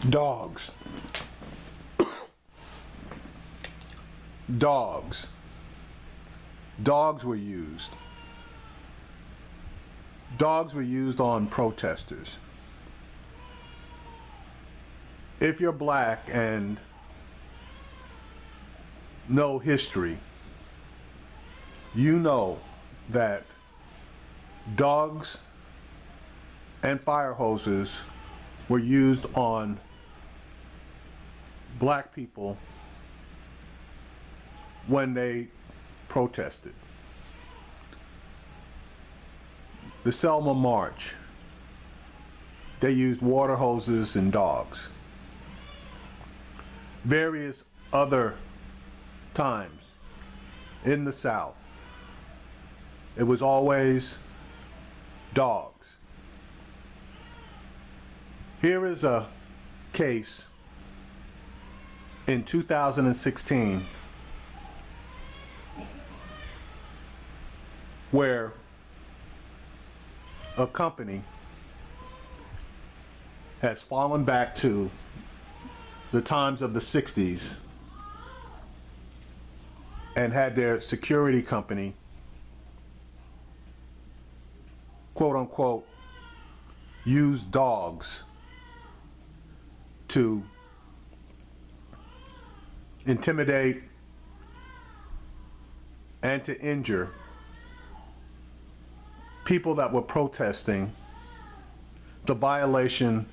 Dogs. Dogs. Dogs were used. Dogs were used on protesters. If you're black and know history, you know that dogs and fire hoses were used on black people when they protested. The Selma March, they used water hoses and dogs. Various other times in the South, it was always dogs. Here is a case in 2016 where a company has fallen back to the times of the 60s and had their security company, quote unquote, use dogs to intimidate and to injure people that were protesting the violation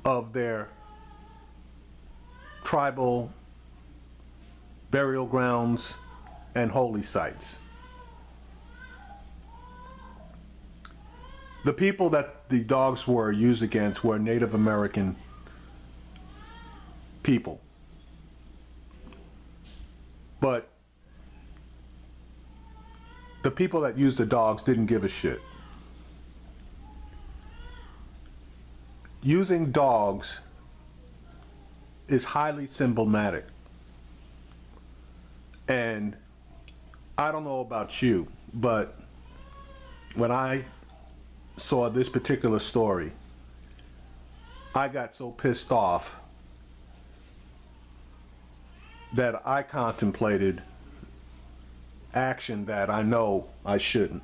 of their tribal burial grounds and holy sites. The people that the dogs were used against were Native American people. But the people that used the dogs didn't give a shit. Using dogs is highly symptomatic. And I don't know about you, but when I saw this particular story, I got so pissed off that I contemplated action that I know I shouldn't.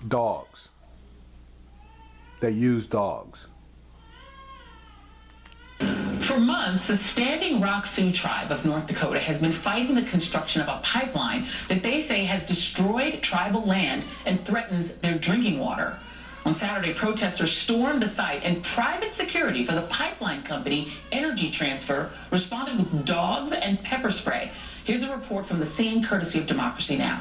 Dogs. They use dogs. For months, the Standing Rock Sioux tribe of North Dakota has been fighting the construction of a pipeline that they say has destroyed tribal land and threatens their drinking water. On Saturday, protesters stormed the site, and private security for the pipeline company, Energy Transfer, responded with dogs and pepper spray. Here's a report from the scene, courtesy of Democracy Now!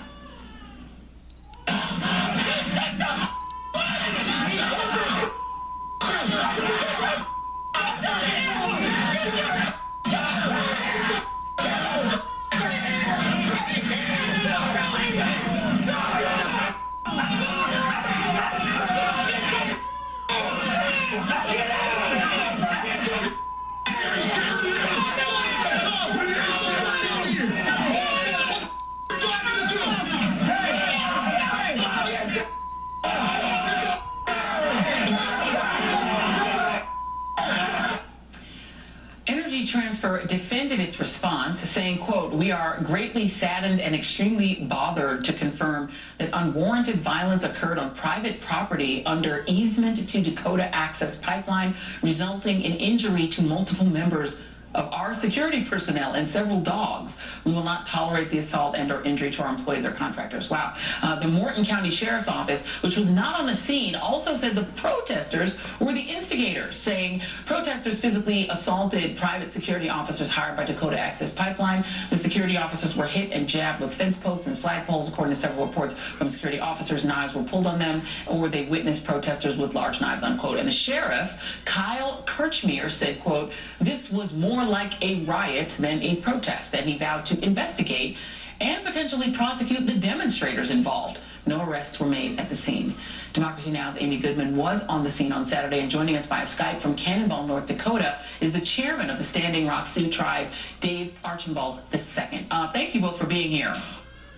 Energy Transfer defended its response, saying, quote, "We are greatly saddened and extremely bothered to confirm that unwarranted violence occurred on private property under easement to Dakota Access Pipeline, resulting in injury to multiple members of our security personnel and several dogs. We will not tolerate the assault and or injury to our employees or contractors." Wow. The Morton County Sheriff's Office, which was not on the scene, also said the protesters were the instigators, saying protesters physically assaulted private security officers hired by Dakota Access Pipeline. The security officers were hit and jabbed with fence posts and flagpoles. According to several reports from security officers, knives were pulled on them, or they witnessed protesters with large knives, unquote. And the sheriff, Kyle Kirchmeier, said, quote, "This was more like a riot than a protest," and he vowed to investigate and potentially prosecute the demonstrators involved. No arrests were made at the scene. Democracy Now!'s Amy Goodman was on the scene on Saturday, and joining us via Skype from Cannonball, North Dakota, is the chairman of the Standing Rock Sioux tribe, Dave Archambault II. Thank you both for being here.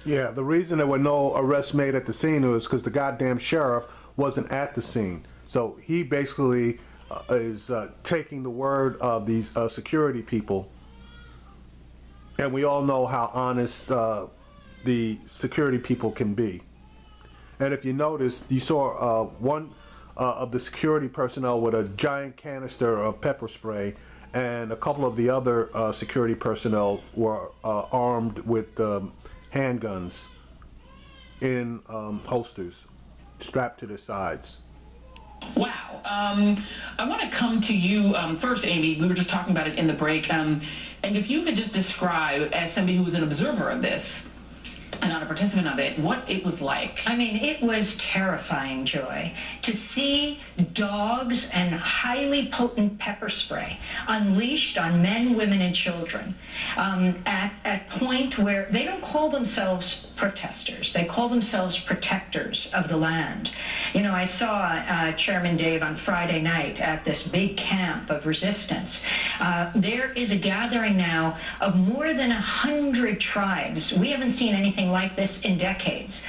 Yeah, the reason there were no arrests made at the scene was because the goddamn sheriff wasn't at the scene. So he basically is taking the word of these security people, and we all know how honest the security people can be. And if you notice, you saw one of the security personnel with a giant canister of pepper spray, and a couple of the other security personnel were armed with handguns in holsters strapped to their sides. Wow. I want to come to you first, Amy. We were just talking about it in the break. And if you could just describe, as somebody who was an observer of this and not a participant of it, what it was like. I mean, it was terrifying, Joy, to see dogs and highly potent pepper spray unleashed on men, women, and children at a point where they don't call themselves protesters. They call themselves protectors of the land. You know, I saw Chairman Dave on Friday night at this big camp of resistance. There is a gathering now of more than 100 tribes. We haven't seen anything like this in decades.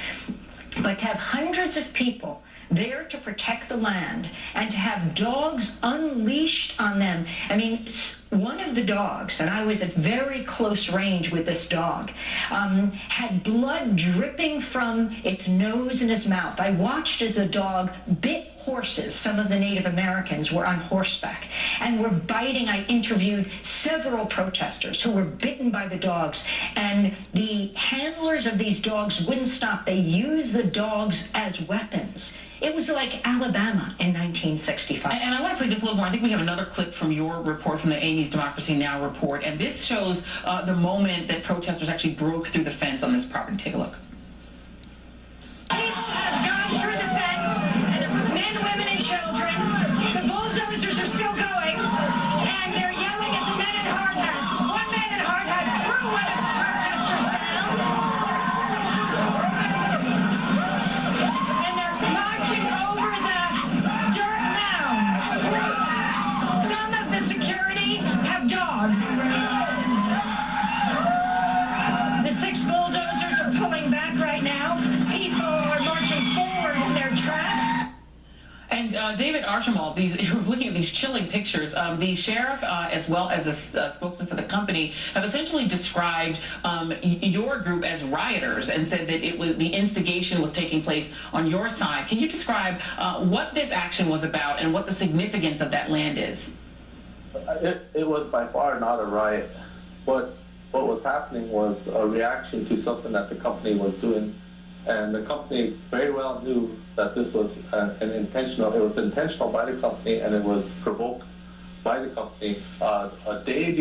But to have hundreds of people there to protect the land and to have dogs unleashed on them. I mean, one of the dogs, and I was at very close range with this dog, had blood dripping from its nose and its mouth. I watched as the dog bit horses. Some of the Native Americans were on horseback and were biting. I interviewed several protesters who were bitten by the dogs, and the handlers of these dogs wouldn't stop. They used the dogs as weapons. It was like Alabama in 1965. And I want to play just a little more. I think we have another clip from your report, from the Amy's Democracy Now! Report, and this shows the moment that protesters actually broke through the fence on this property. Take a look. People have gone through the fence, men, women, and children. The bulldozers are still going, and they're yelling at the men in hard hats. One man in hard hat threw one of the protesters down, and they're marching over the dirt mounds. Some of the security have dogs. The 6 bulldozers are pulling back right now. People are marching forward in their tracks. And David Archibald, looking at these chilling pictures, the sheriff, as well as the spokesman for the company, have essentially described your group as rioters and said that the instigation was taking place on your side. Can you describe what this action was about and what the significance of that land is? It was by far not a riot. What was happening was a reaction to something that the company was doing, and the company very well knew that this was it was intentional by the company, and it was provoked by the company. The day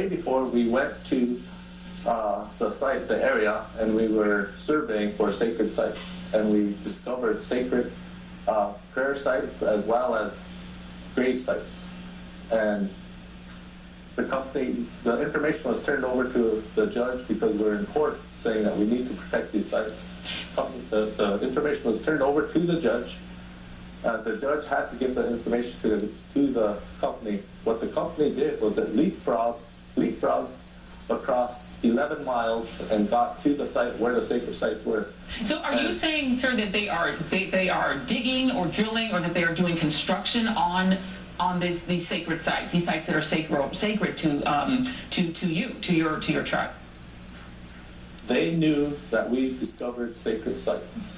before we went to the site, the area, and we were surveying for sacred sites, and we discovered sacred prayer sites as well as grave sites. And the information was turned over to the judge because we're in court saying that we need to protect these sites. The information was turned over to the judge. The judge had to give the information to the company. What the company did was it leapfrogged across 11 miles and got to the site where the sacred sites were. So are you saying, sir, that they are digging or drilling, or that they are doing construction on these sacred sites, these sites that are sacred to your tribe? They knew that we discovered sacred sites.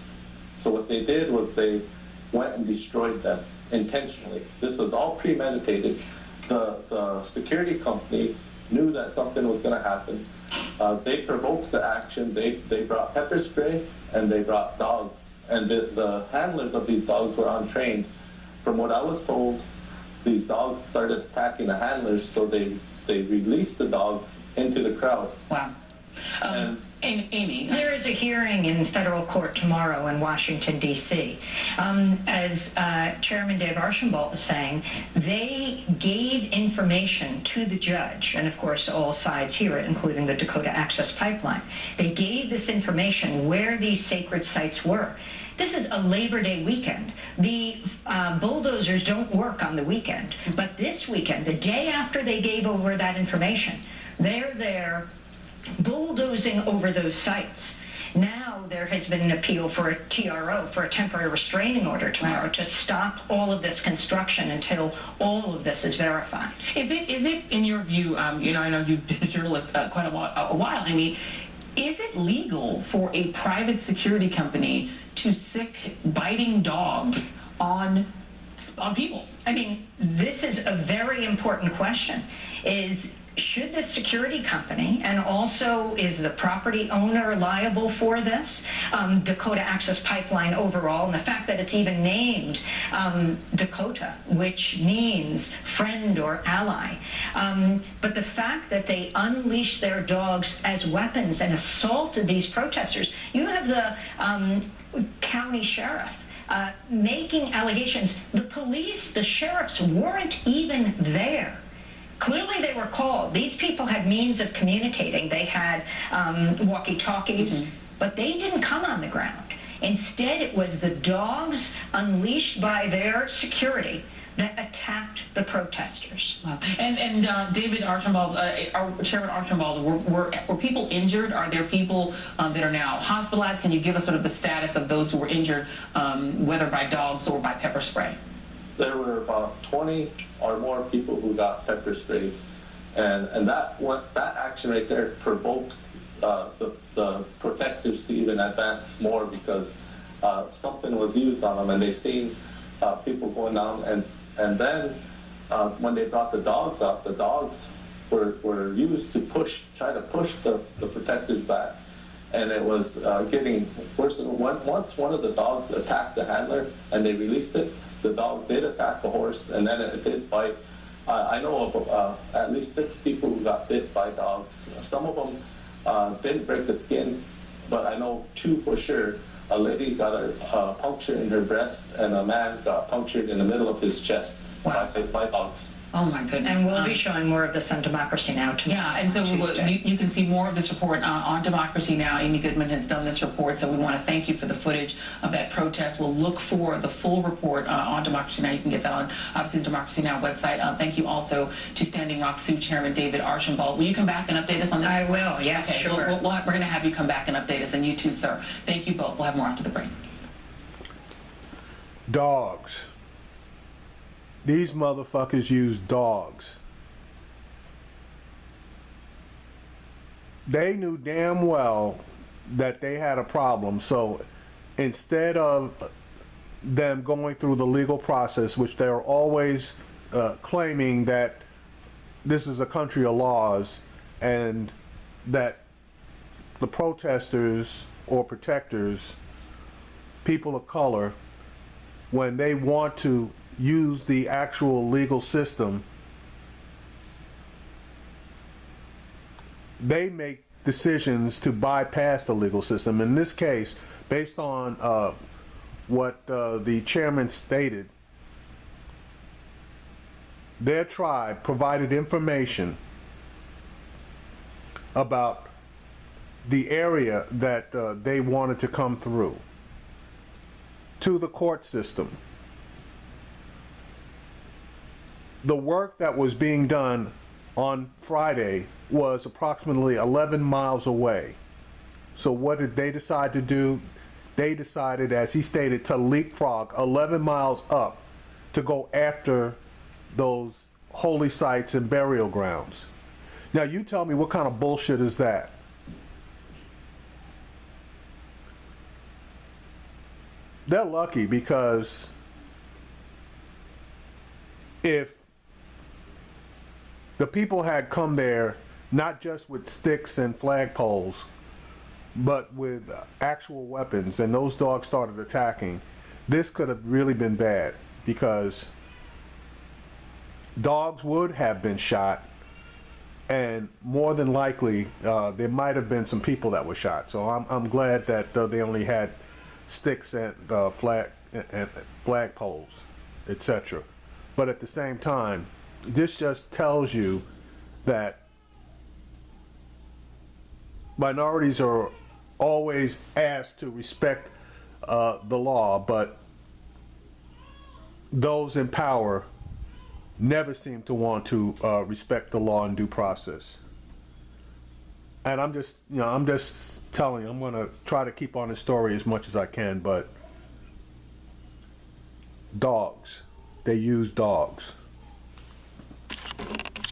So what they did was they went and destroyed them intentionally. This was all premeditated. The security company knew that something was going to happen. They provoked the action. They brought pepper spray and they brought dogs. And the handlers of these dogs were untrained. From what I was told, these dogs started attacking the handlers, so they released the dogs into the crowd. Wow. Amy. There is a hearing in federal court tomorrow in Washington, D.C. As Chairman Dave Archambault was saying, they gave information to the judge, and of course all sides hear it, including the Dakota Access Pipeline. They gave this information where these sacred sites were. This is a Labor Day weekend. The bulldozers don't work on the weekend, but this weekend, the day after they gave over that information, they're there bulldozing over those sites. Now there has been an appeal for a TRO, for a temporary restraining order tomorrow, to stop all of this construction until all of this is verified. Is it in your view, you know, I know you've been a journalist quite a while, I mean, is it legal for a private security company to sick biting dogs on people? I mean, this is a very important question. Should the security company, and also is the property owner liable for this? Dakota Access Pipeline overall, and the fact that it's even named Dakota, which means friend or ally. But the fact that they unleashed their dogs as weapons and assaulted these protesters. You have the county sheriff making allegations. The police, the sheriffs weren't even there. Clearly they were called. These people had means of communicating. They had walkie-talkies, but they didn't come on the ground. Instead, it was the dogs unleashed by their security that attacked the protesters. Wow. And David Archambault, Chairman Archambault, were people injured? Are there people that are now hospitalized? Can you give us sort of the status of those who were injured, whether by dogs or by pepper spray? There were about 20 or more people who got pepper sprayed, and that action right there provoked the protectors to even advance more, because something was used on them, and they seen people going down, and then when they brought the dogs out, the dogs were used to try to push the protectors back, and it was getting worse. Once one of the dogs attacked the handler and they released it, the dog did attack the horse, and then it did bite. I know of at least 6 people who got bit by dogs. Some of them didn't break the skin, but I know 2 for sure. A lady got a puncture in her breast, and a man got punctured in the middle of his chest by dogs. Oh my goodness. And we'll be showing more of this on Democracy Now! Tomorrow. Yeah, and so you can see more of this report on Democracy Now! Amy Goodman has done this report, so we want to thank you for the footage of that protest. We'll look for the full report on Democracy Now! You can get that on, obviously, the Democracy Now! website. Thank you also to Standing Rock Sioux Chairman David Archambault. Will you come back and update us on this? I will, yes, okay, sure. We're going to have you come back and update us, and you too, sir. Thank you both. We'll have more after the break. Dogs. These motherfuckers use dogs. They knew damn well that they had a problem, so instead of them going through the legal process, which they're always claiming that this is a country of laws and that the protesters or protectors, people of color, when they want to use the actual legal system, they make decisions to bypass the legal system. In this case, based on what the chairman stated, their tribe provided information about the area that they wanted to come through to the court system. The work that was being done on Friday was approximately 11 miles away. So what did they decide to do? They decided, as he stated, to leapfrog 11 miles up to go after those holy sites and burial grounds. Now you tell me, what kind of bullshit is that? They're lucky, because if the people had come there not just with sticks and flagpoles, but with actual weapons, and those dogs started attacking, this could have really been bad, because dogs would have been shot, and more than likely there might have been some people that were shot. So I'm glad that they only had sticks and flagpoles, etc. But at the same time, this just tells you that minorities are always asked to respect the law, but those in power never seem to want to respect the law and due process. and I'm just, I'm just telling you, I'm going to try to keep on the story as much as I can, but dogs, they use dogs.